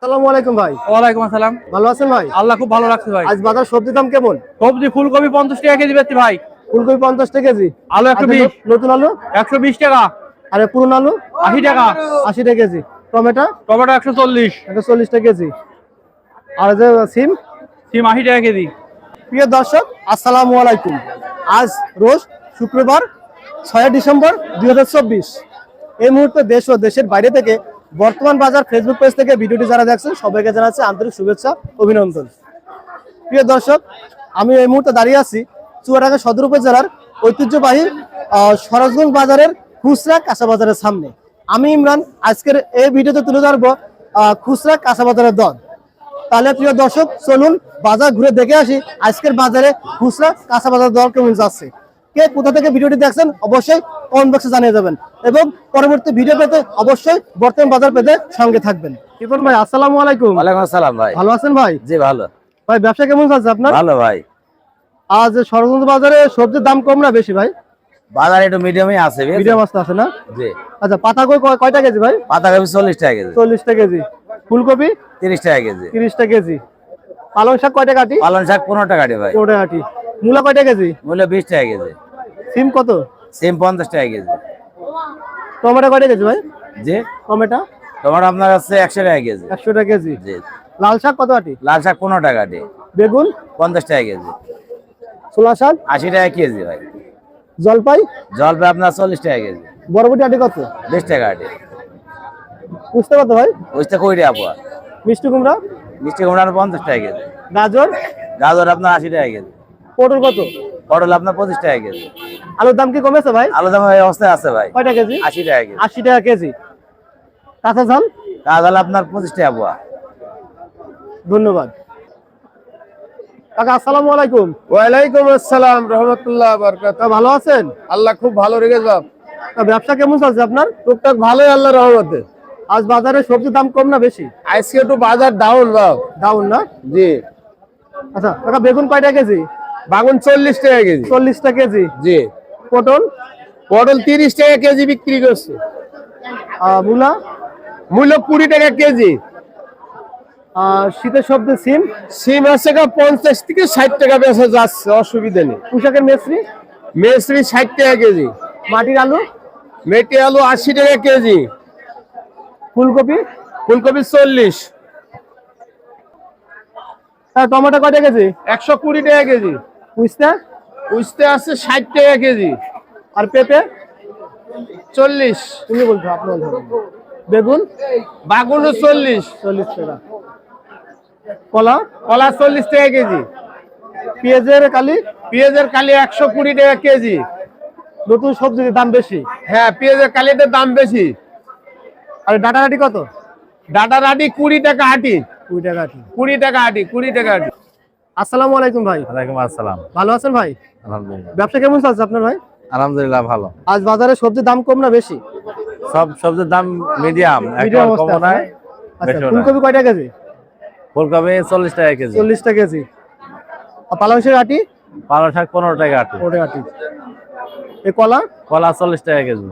আসসালামু আলাইকুম ভাই। ওয়ালাইকুম আসসালাম। ভালো আছেন ভাই? আল্লাহ খুব ভালো রাখছে ভাই। আজ বাজার সবজির দাম কেমন? সবজি ফুলকপি 50 টাকা কেজি বেচছি ভাই। ফুলকপি 50 টাকা কেজি। আলু 120, নতুন আলু 120 টাকা। আর পুরনো আলু 80 টাকা। 80 টাকা কেজি। টমেটো টমেটো 140, 140 টাকা কেজি। আর যে সিম সিম 80 টাকা কেজি। প্রিয় দর্শক আসসালামু আলাইকুম। আজ রোজ শুক্রবার 6 ডিসেম্বর 2024। এই মুহূর্তে দেশ ও দেশের বাইরে থেকে বর্তমান বাজার ফেসবুক পেজ থেকে ভিডিওটি যারা দেখছেন সবাইকে জানাচ্ছি আন্তরিক শুভেচ্ছা অভিনন্দন। প্রিয় দর্শক, আমি এই মুহূর্তে দাঁড়িয়ে আছি চুয়াডাঙ্গা সদর উপজেলার ঐতিহ্যবাহী সরোজগঞ্জ বাজারের খুচরা কাঁচা বাজারের সামনে। আমি ইমরান আজকের এই ভিডিওতে তুলে ধরবো খুচরা কাঁচা বাজারের দর। তাহলে প্রিয় দর্শক চলুন বাজার ঘুরে দেখে আসি আজকের বাজারে খুচরা কাঁচা বাজার দর কেমন যাচ্ছে। কে কোথা থেকে ভিডিওটি দেখছেন অবশ্যই কমেন্ট বক্সে জানিয়ে যাবেন এবং পরবর্তী ভিডিও পেতে অবশ্যই বর্তমান বাজার পেতে সঙ্গে থাকবেন। রিপন ভাই আসসালামু আলাইকুম। ওয়ালাইকুম আসসালাম ভাই। ভালো আছেন ভাই? জি ভালো ভাই ব্যবসা কেমন চলছে আপনার? ভালো ভাই। আজ সরোজগঞ্জ বাজারে সবজির দাম কম না বেশি ভাই? বাজার একটু মিডিয়ামই আছে। মিডিয়াম আছে না? জি। আচ্ছা পাতাকপি কয়টা কেজি ভাই? পাতাকপি 40 টাকা কেজি। 40 টাকা কেজি। ফুলকপি 30 টাকা কেজি। 30 টাকা কেজি। পালং শাক কয়টা কাটি? পালং শাক 15 টাকা ভাই। 15 টাকা কাটি। মূলা কয়টা কেজি? মূল্য 20 টাকা কেজি। সিম কত? সিম 50 টাকা কেজি। টমেটো কয়টা কেজি ভাই? জি। টমেটো টমেটো আপনার কাছে 100 টাকা কেজি। 100 টাকা কেজি। জি। লাল শাক কত আটি? লাল শাক 15 টাকা আটি। বেগুন 50 টাকা কেজি। ছোলা শাক 80 টাকা কেজি ভাই। জলপাই জলপাই আপনার 40 টাকা কেজি। বরবটি আটি কত? 20 টাকা আটি। বুঝতে কত ভাই? বুঝতে কই রে আপা? মিষ্টি কুমড়া মিষ্টি কুমড়া 50 টাকা কেজি। গাজর গাজর আপনার 80 টাকা কেজি। পটল কত? পটল আপনার 25 টাকা কেজি। আলুর দাম কি কমেছে ভাই? আলু দাম এই অবস্থায় আছে ভাই। কয়টা কেজি? 80 টাকা কেজি। 80 টাকা কেজি। কাঁচা ঝাল কাঁচাল আপনার 25 টাকা পোয়া। ধন্যবাদ। কাকা আসসালামু আলাইকুম। ওয়ালাইকুম আসসালাম রহমতুল্লাহ বারাকাতুহু। ভালো আছেন? আল্লাহ খুব ভালো রেখেছে বাপ। ব্যবসা কেমন চলছে আপনার? টুকটাক ভালোই আল্লাহর রহমতে। আজ বাজারে সবজির দাম কম না বেশি? আজকে একটু বাজার ডাউন বাপ। ডাউন না? জি। আচ্ছা কাকা বেগুন কয়টা কেজি? বাগুন 40 টাকা কেজি। 40 টাকা কেজি। জি। পটল পটল 30 টাকা কেজি বিক্রি করছে। মূলা মূল্য 20 টাকা কেজি। শীতের সবজি সিম সিম আছে 50 থেকে 60 টাকা বেচা যাচ্ছে, অসুবিধা নেই। পোশাকের মেসরি মেসরি 60 টাকা কেজি। মাটির আলু মেটে আলু 80 টাকা কেজি। ফুলকপি ফুলকপি 40। টমেটো কয়টা কেজি? 120 টাকা কেজি। উস্তা উস্তে আছে 60 টাকা কেজি। আর পেঁপে 40। তুমি বলছো আপনি বলছেন। বেগুন বাগুনও 40। 40 টাকা। কলা কলা 40 টাকা কেজি। পেঁয়াজের কালি পেঁয়াজের কালি 120 টাকা কেজি। নতুন সবজির দাম বেশি। হ্যাঁ, পেঁয়াজের কালিটার দাম বেশি। আর ডাটা রাটি কত? ডাটা রাটি 20 টাকা আটি। 20 টাকা আটি। 20 টাকা আটি। 20 টাকা আটি। আসসালামু আলাইকুম ভাই। ওয়ালাইকুম আসসালাম। ভালো আছেন ভাই? আলহামদুলিল্লাহ। ব্যবসা কেমন চলছে আপনার ভাই? আলহামদুলিল্লাহ ভালো। আজ বাজারে সবজির দাম কম না বেশি? সব সবজির দাম মিডিয়াম, মিডিয়াম একদম কম নাই। আচ্ছা বেশিও না। ফুলকপি কয়টা কেজি? ফুলকপি 40 টাকা কেজি। 40 টাকা কেজি। আর পালং শাক আটি পালং শাক 15 টাকা আটি। 15 টাকা আটি। এই কলা কলা 40 টাকা কেজি।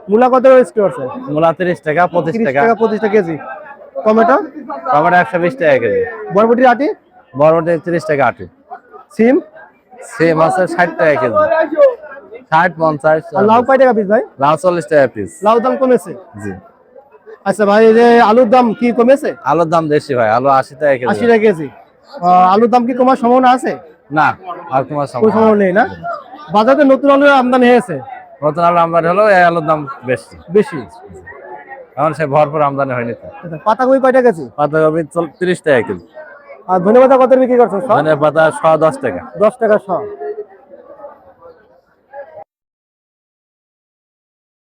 মূলা কত বিক্রি করছে? মূলা 30 টাকা 25 30 টাকা। টাকা 25 টাকা কেজি। টমেটো টমেটো 120 টাকা কেজি। বরবটি আটি বরবটি 30 টাকা আটি। সিম সিম আছে 60 টাকা কেজি। 60 50। আর লাউ কয় টাকা পিস ভাই? লাউ 40 টাকা পিস। লাউ দাম কমেছে? জি। আচ্ছা ভাই এই যে আলুর দাম কি কমেছে? আলুর দাম বেশি ভাই, আলু 80 টাকা কেজি। 80 টাকা কেজি। আলুর দাম কি কমার সম্ভাবনা আছে? না, আর তোমার কোনো সম্ভাবনা নেই না? বাজারে নতুন আলু আমদানি হয়েছে? নতুন আলু আমদানি হলো, এই আলুর দাম বেশি। বেশি। এখন সে ভরপুর আমদানি হয়নি তো। আচ্ছা পাতাকপি কয়টা কেজি? পাতাকপি 30 টাকা কেজি। আর ধনেপাতা কত বিক্রি করছেন? ধনে পাতা 10 টাকা। 10 টাকা শ।